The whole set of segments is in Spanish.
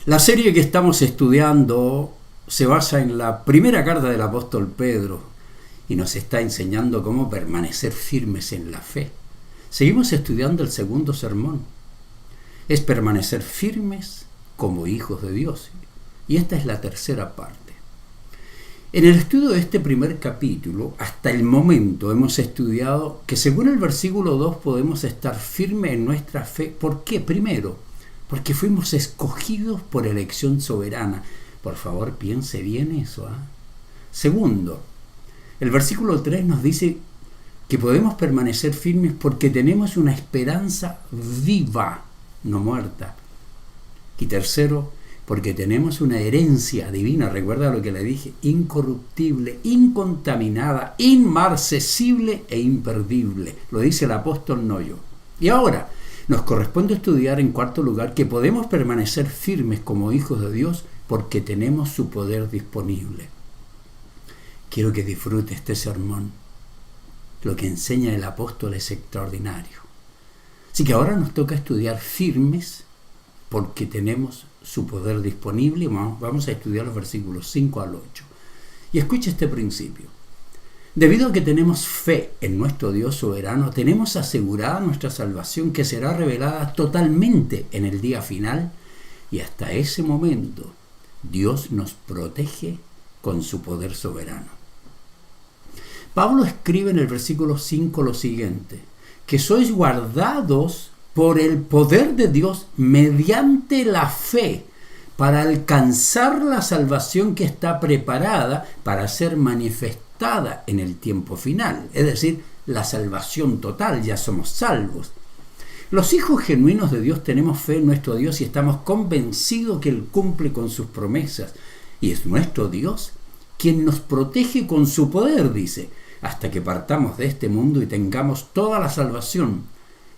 La serie que estamos estudiando se basa en la primera carta del apóstol Pedro y nos está enseñando cómo permanecer firmes en la fe. Seguimos estudiando el segundo sermón. Es permanecer firmes como hijos de Dios. Y esta es la tercera parte. En el estudio de este primer capítulo, hasta el momento hemos estudiado que según el versículo 2 podemos estar firmes en nuestra fe. ¿Por qué? Primero, porque fuimos escogidos por elección soberana. Por favor, piense bien eso. Segundo, el versículo 3 nos dice que podemos permanecer firmes porque tenemos una esperanza viva, no muerta. Y tercero, porque tenemos una herencia divina, recuerda lo que le dije, incorruptible, incontaminada, inmarcesible e imperdible. Lo dice el apóstol, no yo. Y ahora nos corresponde estudiar en cuarto lugar que podemos permanecer firmes como hijos de Dios porque tenemos su poder disponible. Quiero que disfrute este sermón. Lo que enseña el apóstol es extraordinario. Así que ahora nos toca estudiar firmes porque tenemos su poder disponible. Vamos a estudiar los versículos 5 al 8. Y escuche este principio. Debido a que tenemos fe en nuestro Dios soberano, tenemos asegurada nuestra salvación que será revelada totalmente en el día final, y hasta ese momento Dios nos protege con su poder soberano. Pablo escribe en el versículo 5 lo siguiente: que sois guardados por el poder de Dios mediante la fe para alcanzar la salvación que está preparada para ser manifestada en el tiempo final, es decir, la salvación total. Ya somos salvos. Los hijos genuinos de Dios tenemos fe en nuestro Dios y estamos convencidos que Él cumple con sus promesas, y es nuestro Dios quien nos protege con su poder, dice, hasta que partamos de este mundo y tengamos toda la salvación,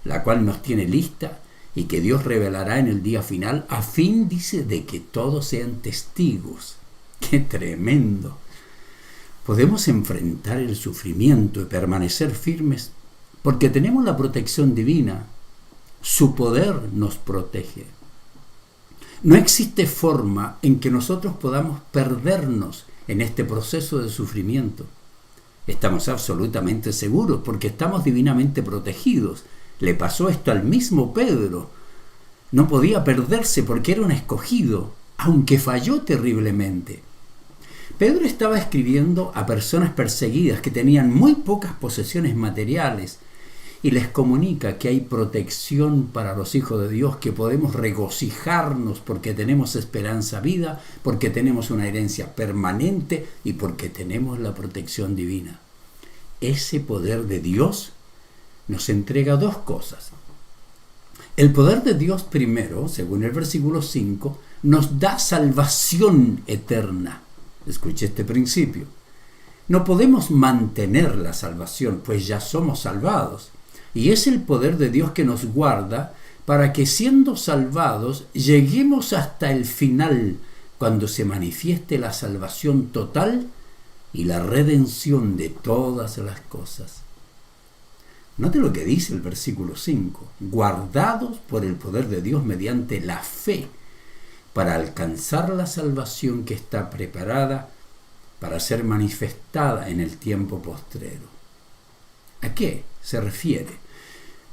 la cual nos tiene lista y que Dios revelará en el día final, a fin, dice, de que todos sean testigos. ¡Qué tremendo! Podemos enfrentar el sufrimiento y permanecer firmes porque tenemos la protección divina. Su poder nos protege. No existe forma en que nosotros podamos perdernos en este proceso de sufrimiento. Estamos absolutamente seguros porque estamos divinamente protegidos. Le pasó esto al mismo Pedro. No podía perderse porque era un escogido, aunque falló terriblemente. Pedro estaba escribiendo a personas perseguidas que tenían muy pocas posesiones materiales y les comunica que hay protección para los hijos de Dios, que podemos regocijarnos porque tenemos esperanza vida, porque tenemos una herencia permanente y porque tenemos la protección divina. Ese poder de Dios nos entrega dos cosas. El poder de Dios primero, según el versículo 5, nos da salvación eterna. Escuche este principio. No podemos mantener la salvación, pues ya somos salvados. Y es el poder de Dios que nos guarda para que, siendo salvados, lleguemos hasta el final, cuando se manifieste la salvación total y la redención de todas las cosas. Note lo que dice el versículo 5. Guardados por el poder de Dios mediante la fe, para alcanzar la salvación que está preparada para ser manifestada en el tiempo postrero. ¿A qué se refiere?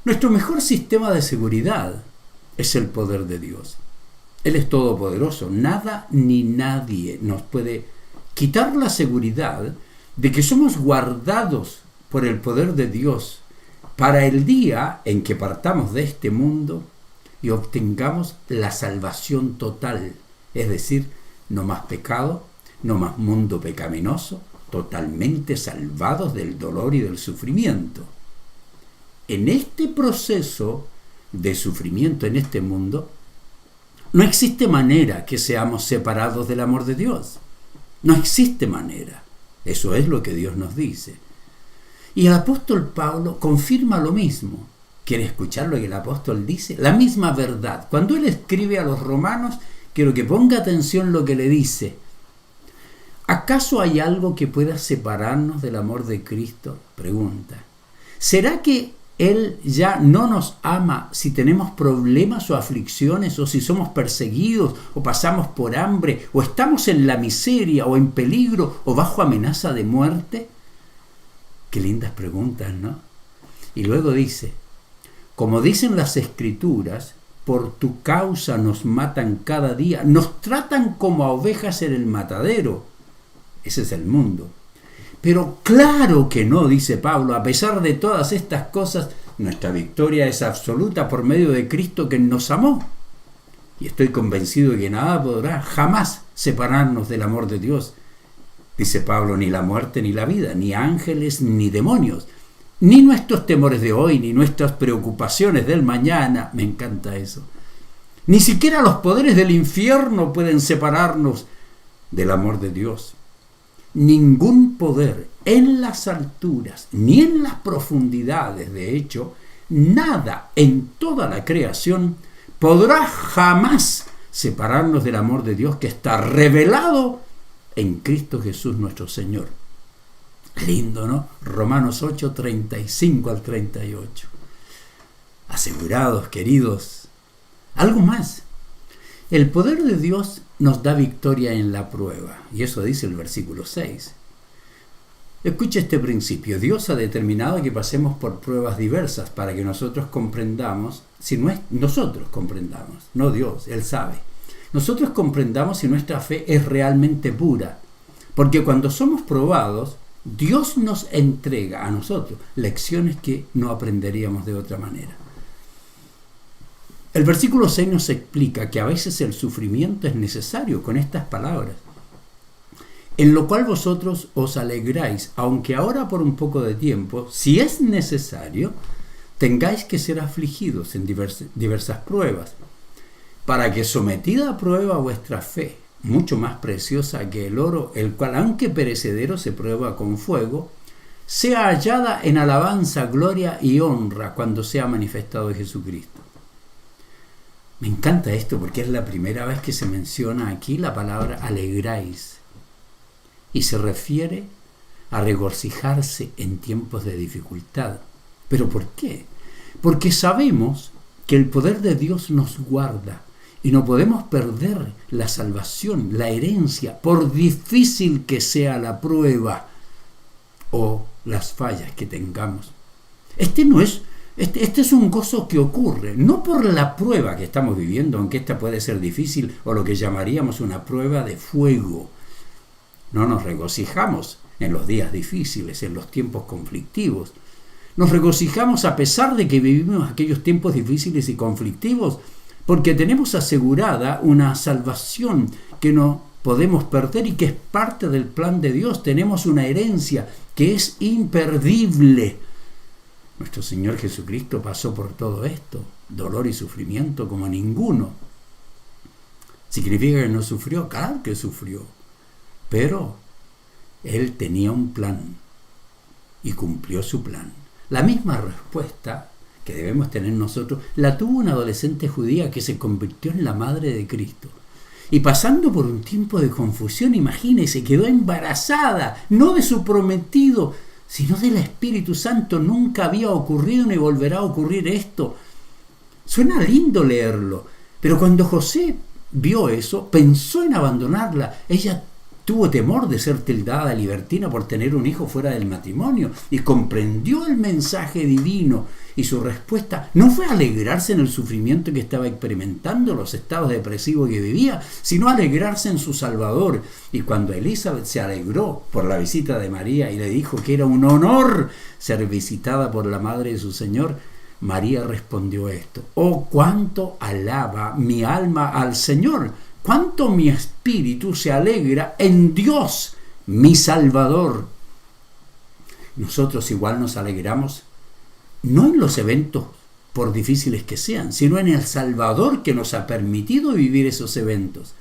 Nuestro mejor sistema de seguridad es el poder de Dios. Él es todopoderoso. Nada ni nadie nos puede quitar la seguridad de que somos guardados por el poder de Dios para el día en que partamos de este mundo y obtengamos la salvación total, es decir, no más pecado, no más mundo pecaminoso, totalmente salvados del dolor y del sufrimiento. En este proceso de sufrimiento en este mundo, no existe manera que seamos separados del amor de Dios. No existe manera. Eso es lo que Dios nos dice. Y el apóstol Pablo confirma lo mismo. ¿Quiere escuchar lo que el apóstol dice? La misma verdad. Cuando él escribe a los romanos, quiero que ponga atención lo que le dice. ¿Acaso hay algo que pueda separarnos del amor de Cristo? Pregunta. ¿Será que Él ya no nos ama si tenemos problemas o aflicciones, o si somos perseguidos, o pasamos por hambre, o estamos en la miseria, o en peligro, o bajo amenaza de muerte. Qué lindas preguntas, ¿no? Y luego dice, como dicen las Escrituras, por tu causa nos matan cada día, nos tratan como a ovejas en el matadero. Ese es el mundo. Pero claro que no, dice Pablo, a pesar de todas estas cosas, nuestra victoria es absoluta por medio de Cristo que nos amó. Y estoy convencido de que nada podrá jamás separarnos del amor de Dios. Dice Pablo, ni la muerte ni la vida, ni ángeles ni demonios, ni nuestros temores de hoy, ni nuestras preocupaciones del mañana. Me encanta eso. Ni siquiera los poderes del infierno pueden separarnos del amor de Dios. Ningún poder en las alturas ni en las profundidades, de hecho, nada en toda la creación podrá jamás separarnos del amor de Dios que está revelado en Cristo Jesús nuestro Señor. Lindo, ¿no? Romanos 8, 35 al 38. Asegurados, queridos. Algo más. El poder de Dios nos da victoria en la prueba. Y eso dice el versículo 6. Escucha este principio. Dios ha determinado que pasemos por pruebas diversas para que nosotros comprendamos, nosotros comprendamos, no Dios, Él sabe. Nosotros comprendamos si nuestra fe es realmente pura. Porque cuando somos probados, Dios nos entrega a nosotros lecciones que no aprenderíamos de otra manera. El versículo 6 nos explica que a veces el sufrimiento es necesario con estas palabras. En lo cual vosotros os alegráis, aunque ahora por un poco de tiempo, si es necesario, tengáis que ser afligidos en diversas pruebas, para que sometida a prueba vuestra fe, mucho más preciosa que el oro, el cual aunque perecedero se prueba con fuego, sea hallada en alabanza, gloria y honra cuando sea manifestado Jesucristo. Me encanta esto porque es la primera vez que se menciona aquí la palabra alegráis y se refiere a regocijarse en tiempos de dificultad. ¿Pero por qué? Porque sabemos que el poder de Dios nos guarda y no podemos perder la salvación, la herencia, por difícil que sea la prueba o las fallas que tengamos. Este es un gozo que ocurre, no por la prueba que estamos viviendo, aunque esta puede ser difícil o lo que llamaríamos una prueba de fuego. No nos regocijamos en los días difíciles, en los tiempos conflictivos. Nos regocijamos a pesar de que vivimos aquellos tiempos difíciles y conflictivos, porque tenemos asegurada una salvación que no podemos perder y que es parte del plan de Dios. Tenemos una herencia que es imperdible. Nuestro Señor Jesucristo pasó por todo esto, dolor y sufrimiento como ninguno. ¿Significa que no sufrió? Claro que sufrió. Pero Él tenía un plan y cumplió su plan. La misma respuesta que debemos tener nosotros la tuvo una adolescente judía que se convirtió en la madre de Cristo. Y pasando por un tiempo de confusión, imagínese, quedó embarazada, no de su prometido, sino del Espíritu Santo. Nunca había ocurrido ni volverá a ocurrir esto. Suena lindo leerlo, pero cuando José vio eso, pensó en abandonarla. Ella tuvo temor de ser tildada libertina por tener un hijo fuera del matrimonio y comprendió el mensaje divino, y su respuesta no fue alegrarse en el sufrimiento que estaba experimentando, los estados depresivos que vivía, sino alegrarse en su Salvador. Y cuando Elizabeth se alegró por la visita de María y le dijo que era un honor ser visitada por la madre de su Señor, María respondió esto: oh, cuánto alaba mi alma al Señor, cuánto mi espíritu se alegra en Dios, mi Salvador. Nosotros igual nos alegramos, no en los eventos, por difíciles que sean, sino en el Salvador que nos ha permitido vivir esos eventos.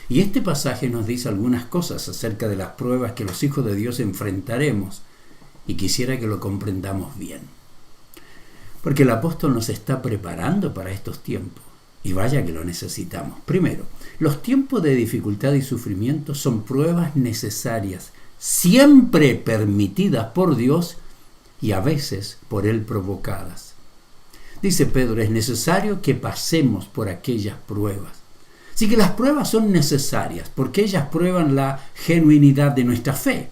Y este pasaje nos dice algunas cosas acerca de las pruebas que los hijos de Dios enfrentaremos, y quisiera que lo comprendamos bien. Porque el apóstol nos está preparando para estos tiempos, y vaya que lo necesitamos. Primero, los tiempos de dificultad y sufrimiento son pruebas necesarias, siempre permitidas por Dios, y a veces por Él provocadas. Dice Pedro, es necesario que pasemos por aquellas pruebas. Así que las pruebas son necesarias porque ellas prueban la genuinidad de nuestra fe.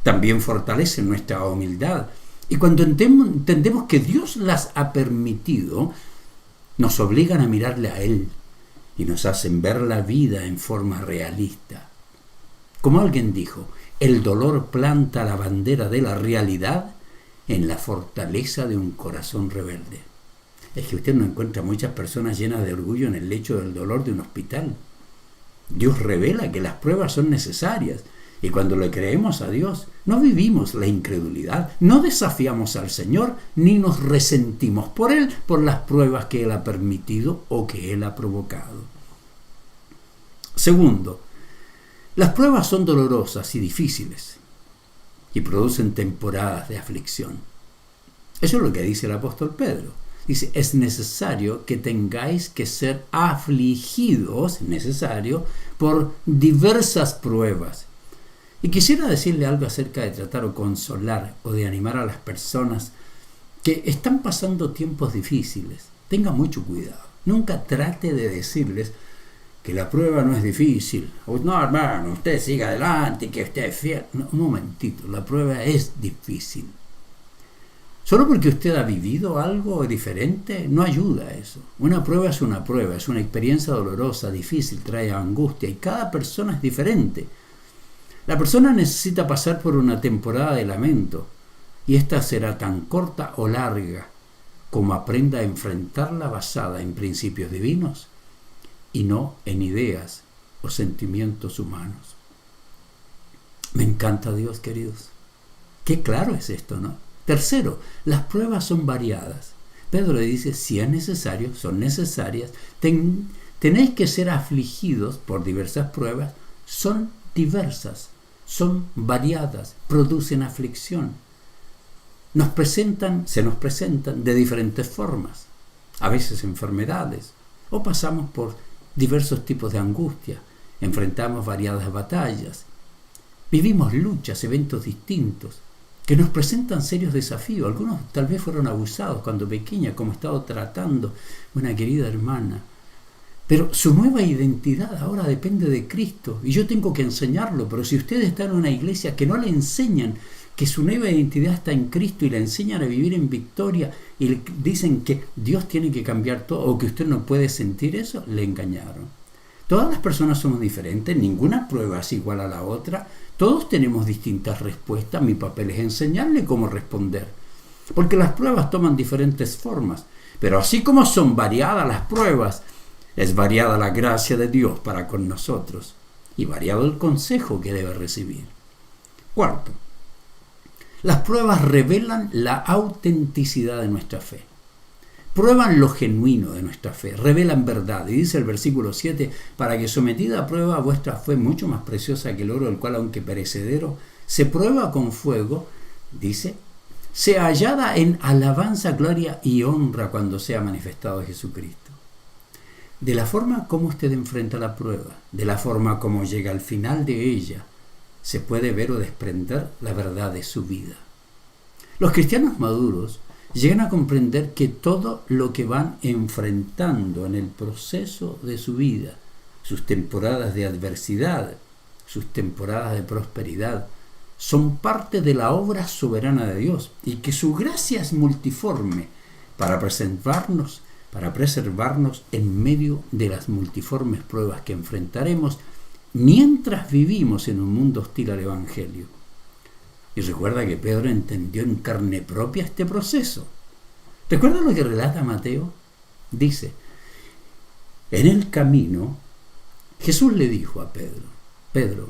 También fortalecen nuestra humildad. Y cuando entendemos que Dios las ha permitido, nos obligan a mirarle a Él y nos hacen ver la vida en forma realista. Como alguien dijo, el dolor planta la bandera de la realidad en la fortaleza de un corazón rebelde. Es que usted no encuentra muchas personas llenas de orgullo en el lecho del dolor de un hospital. Dios revela que las pruebas son necesarias y cuando le creemos a Dios, no vivimos la incredulidad, no desafiamos al Señor ni nos resentimos por Él por las pruebas que Él ha permitido o que Él ha provocado. Segundo, las pruebas son dolorosas y difíciles y producen temporadas de aflicción. Eso es lo que dice el apóstol Pedro. Dice, es necesario que tengáis que ser afligidos, necesario, por diversas pruebas. Y quisiera decirle algo acerca de tratar o consolar o de animar a las personas que están pasando tiempos difíciles. Tenga mucho cuidado. Nunca trate de decirles que la prueba no es difícil. O, no, hermano, usted siga adelante, que usted es fiel. No, un momentito, la prueba es difícil. Solo porque usted ha vivido algo diferente, no ayuda a eso. Una prueba, es una experiencia dolorosa, difícil, trae angustia y cada persona es diferente. La persona necesita pasar por una temporada de lamento y esta será tan corta o larga como aprenda a enfrentarla basada en principios divinos y no en ideas o sentimientos humanos. Me encanta Dios, queridos. Qué claro es esto, ¿no? Tercero, las pruebas son variadas. Pedro le dice, si es necesario, son necesarias, tenéis que ser afligidos por diversas pruebas, son diversas, son variadas, producen aflicción. Se nos presentan de diferentes formas, a veces enfermedades, o pasamos por diversos tipos de angustia, enfrentamos variadas batallas, vivimos luchas, eventos distintos, que nos presentan serios desafíos. Algunos tal vez fueron abusados cuando pequeña, como he estado tratando una querida hermana. Pero su nueva identidad ahora depende de Cristo y yo tengo que enseñarlo. Pero si usted está en una iglesia que no le enseñan que su nueva identidad está en Cristo y le enseñan a vivir en victoria y le dicen que Dios tiene que cambiar todo o que usted no puede sentir eso, le engañaron. Todas las personas somos diferentes, ninguna prueba es igual a la otra, todos tenemos distintas respuestas, mi papel es enseñarle cómo responder, porque las pruebas toman diferentes formas, pero así como son variadas las pruebas, es variada la gracia de Dios para con nosotros y variado el consejo que debe recibir. Cuarto, las pruebas revelan la autenticidad de nuestra fe. Prueban lo genuino de nuestra fe, revelan verdad. Y dice el versículo 7, para que sometida a prueba vuestra fe mucho más preciosa que el oro, el cual aunque perecedero, se prueba con fuego, dice, sea hallada en alabanza, gloria y honra cuando sea manifestado Jesucristo. De la forma como usted enfrenta la prueba, de la forma como llega al final de ella, se puede ver o desprender la verdad de su vida. Los cristianos maduros llegan a comprender que todo lo que van enfrentando en el proceso de su vida, sus temporadas de adversidad, sus temporadas de prosperidad, son parte de la obra soberana de Dios y que su gracia es multiforme para preservarnos en medio de las multiformes pruebas que enfrentaremos mientras vivimos en un mundo hostil al Evangelio. Y recuerda que Pedro entendió en carne propia este proceso. ¿Recuerda lo que relata Mateo? Dice, en el camino, Jesús le dijo a Pedro,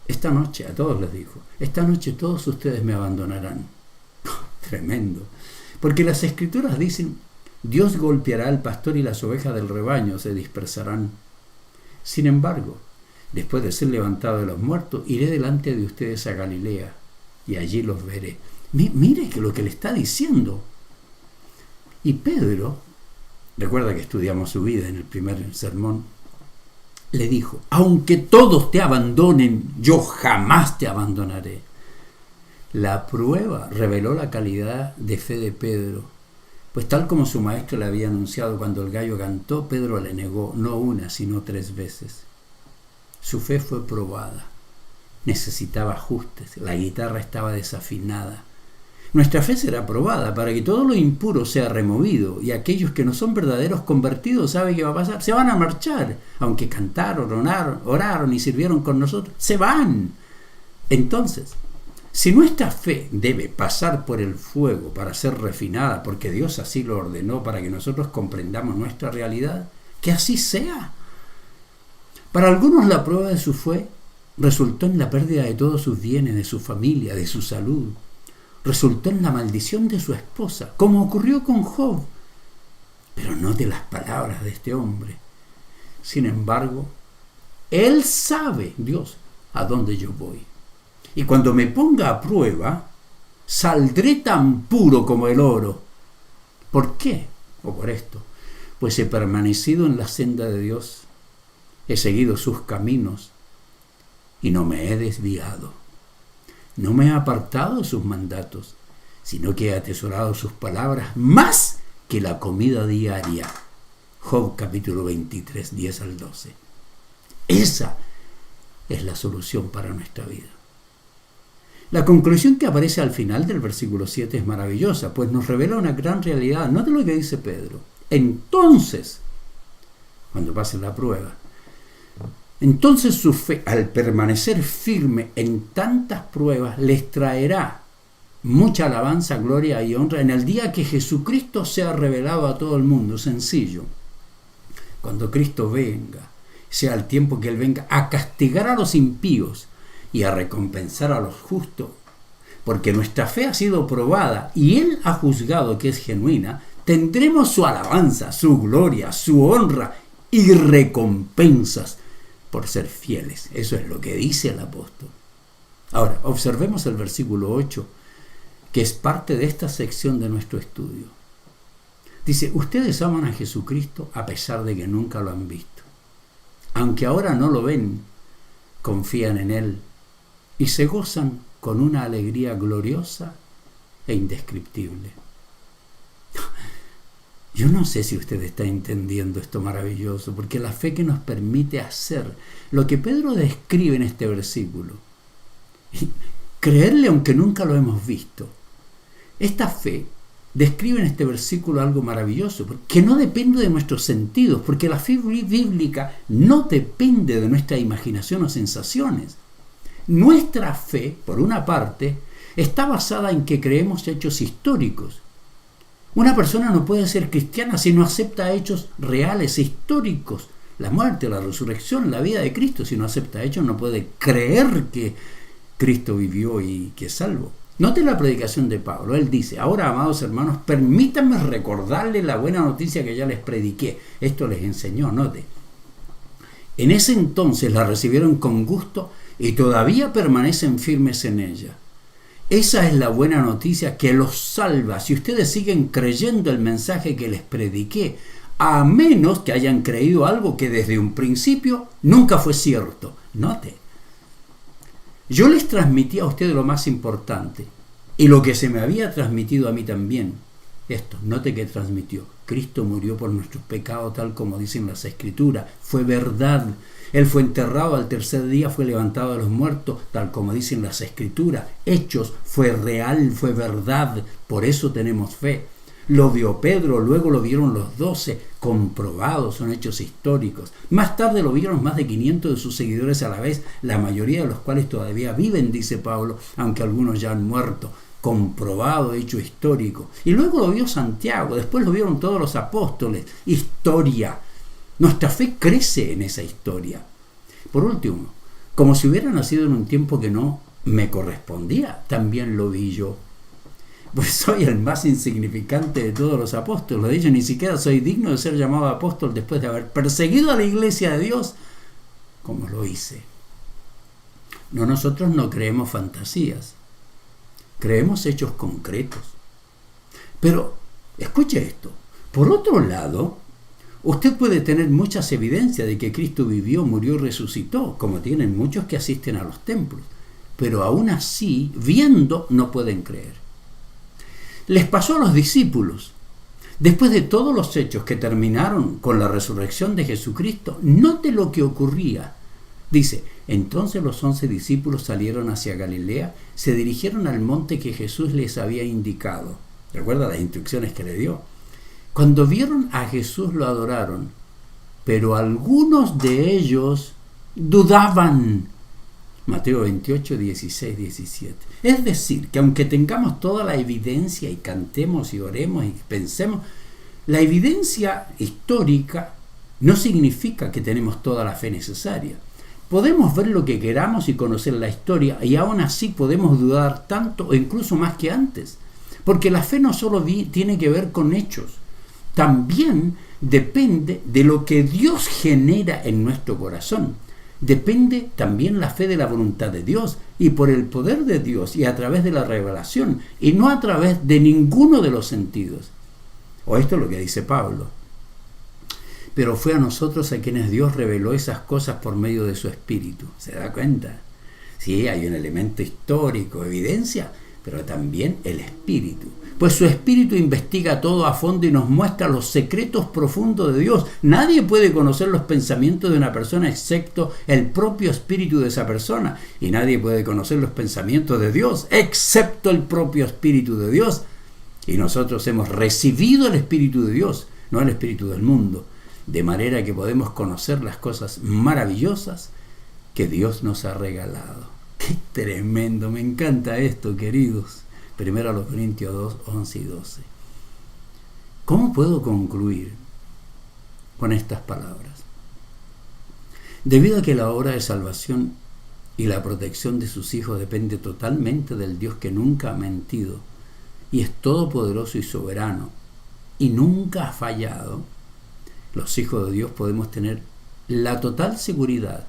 esta noche, a todos les dijo, esta noche todos ustedes me abandonarán. Tremendo. Porque las Escrituras dicen, Dios golpeará al pastor y las ovejas del rebaño se dispersarán. Sin embargo, después de ser levantado de los muertos, iré delante de ustedes a Galilea y allí los veré. Mire que lo que le está diciendo. Y Pedro, recuerda que estudiamos su vida en el primer sermón, le dijo, aunque todos te abandonen, yo jamás te abandonaré. La prueba reveló la calidad de fe de Pedro, pues tal como su maestro le había anunciado cuando el gallo cantó, Pedro le negó no una, sino 3 veces. Su fe fue probada. Necesitaba ajustes, la guitarra estaba desafinada. Nuestra fe será probada para que todo lo impuro sea removido, y aquellos que no son verdaderos convertidos, ¿saben qué va a pasar? Se van a marchar, aunque cantaron, oraron y sirvieron con nosotros, se van. Entonces, si nuestra fe debe pasar por el fuego para ser refinada, porque Dios así lo ordenó para que nosotros comprendamos nuestra realidad, que así sea. Para algunos la prueba de su fe resultó en la pérdida de todos sus bienes, de su familia, de su salud. Resultó en la maldición de su esposa, como ocurrió con Job. Pero no de las palabras de este hombre. Sin embargo, él sabe, Dios, a dónde yo voy. Y cuando me ponga a prueba, saldré tan puro como el oro. ¿Por qué? O por esto. Pues he permanecido en la senda de Dios, he seguido sus caminos y no me he desviado. No me he apartado de sus mandatos, sino que he atesorado sus palabras más que la comida diaria. Job capítulo 23, 10 al 12. Esa es la solución para nuestra vida. La conclusión que aparece al final del versículo 7 es maravillosa, pues nos revela una gran realidad. Note lo que dice Pedro. Entonces, cuando pase la prueba, entonces su fe, al permanecer firme en tantas pruebas, les traerá mucha alabanza, gloria y honra en el día que Jesucristo sea revelado a todo el mundo. Sencillo. Cuando Cristo venga, sea el tiempo que Él venga a castigar a los impíos y a recompensar a los justos, porque nuestra fe ha sido probada y Él ha juzgado que es genuina, tendremos su alabanza, su gloria, su honra y recompensas por ser fieles. Eso es lo que dice el apóstol. Ahora, observemos el versículo 8, que es parte de esta sección de nuestro estudio. Dice, ustedes aman a Jesucristo a pesar de que nunca lo han visto. Aunque ahora no lo ven, confían en Él y se gozan con una alegría gloriosa e indescriptible. Yo no sé si usted está entendiendo esto maravilloso, porque la fe que nos permite hacer lo que Pedro describe en este versículo, creerle aunque nunca lo hemos visto. Esta fe describe en este versículo algo maravilloso, que no depende de nuestros sentidos, porque la fe bíblica no depende de nuestra imaginación o sensaciones. Nuestra fe, por una parte, está basada en que creemos hechos históricos. Una persona no puede ser cristiana si no acepta hechos reales, históricos. La muerte, la resurrección, la vida de Cristo. Si no acepta hechos, no puede creer que Cristo vivió y que es salvo. Note la predicación de Pablo. Él dice, ahora, amados hermanos, permítanme recordarles la buena noticia que ya les prediqué. Esto les enseñó, note. En ese entonces la recibieron con gusto y todavía permanecen firmes en ella. Esa es la buena noticia que los salva si ustedes siguen creyendo el mensaje que les prediqué, a menos que hayan creído algo que desde un principio nunca fue cierto. Note, yo les transmití a ustedes lo más importante y lo que se me había transmitido a mí también. Esto, note que transmitió. Cristo murió por nuestros pecados tal como dicen las Escrituras. Fue verdad. Él fue enterrado, al tercer día fue levantado de los muertos, tal como dicen las Escrituras. Hechos, fue real, fue verdad. Por eso tenemos fe. Lo vio Pedro, luego lo vieron los 12, comprobados, son hechos históricos. Más tarde lo vieron más de 500 de sus seguidores a la vez, la mayoría de los cuales todavía viven, dice Pablo, aunque algunos ya han muerto. Comprobado, hecho histórico. Y luego lo vio Santiago, después lo vieron todos los apóstoles. Historia. Nuestra fe crece en esa historia. Por último, como si hubiera nacido en un tiempo que no me correspondía, también lo vi yo. Pues soy el más insignificante de todos los apóstoles. De hecho, ni siquiera soy digno de ser llamado apóstol después de haber perseguido a la iglesia de Dios, como lo hice. No, nosotros no creemos fantasías. Creemos hechos concretos. Pero, escuche esto. Por otro lado, usted puede tener muchas evidencias de que Cristo vivió, murió y resucitó, como tienen muchos que asisten a los templos. pero aún así, viendo, no pueden creer. Les pasó a los discípulos. Después de todos los hechos que terminaron con la resurrección de Jesucristo, note lo que ocurría. Dice, entonces los 11 discípulos salieron hacia Galilea, se dirigieron al monte que Jesús les había indicado. ¿Recuerda las instrucciones que le dio? Cuando vieron a Jesús lo adoraron, pero algunos de ellos dudaban. Mateo 28, 16, 17. Es decir, que aunque tengamos toda la evidencia y cantemos y oremos y pensemos, la evidencia histórica no significa que tenemos toda la fe necesaria. Podemos ver lo que queramos y conocer la historia y aún así podemos dudar tanto o incluso más que antes. Porque la fe no solo tiene que ver con hechos, también depende de lo que Dios genera en nuestro corazón. Depende también la fe de la voluntad de Dios y por el poder de Dios y a través de la revelación y no a través de ninguno de los sentidos. O esto es lo que dice Pablo. Pero fue a nosotros a quienes Dios reveló esas cosas por medio de su Espíritu. ¿Se da cuenta? Sí, hay un elemento histórico, evidencia, pero también el Espíritu. Pues su Espíritu investiga todo a fondo y nos muestra los secretos profundos de Dios. Nadie puede conocer los pensamientos de una persona excepto el propio Espíritu de esa persona. Y nadie puede conocer los pensamientos de Dios excepto el propio Espíritu de Dios. Y nosotros hemos recibido el Espíritu de Dios, no el Espíritu del mundo. De manera que podemos conocer las cosas maravillosas que Dios nos ha regalado. ¡Qué tremendo! Me encanta esto, queridos. 1 Corintios 2, 11 y 12. ¿Cómo puedo concluir con estas palabras? Debido a que la obra de salvación y la protección de sus hijos depende totalmente del Dios que nunca ha mentido y es todopoderoso y soberano y nunca ha fallado, los hijos de Dios podemos tener la total seguridad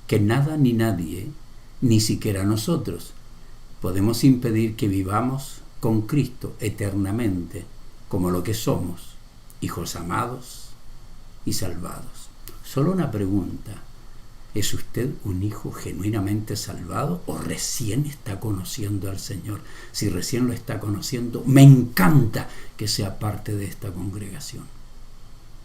que nada ni nadie, ni siquiera nosotros, podemos impedir que vivamos con Cristo eternamente como lo que somos, hijos amados y salvados. Solo una pregunta: ¿es usted un hijo genuinamente salvado o recién está conociendo al Señor? Si recién lo está conociendo, me encanta que sea parte de esta congregación.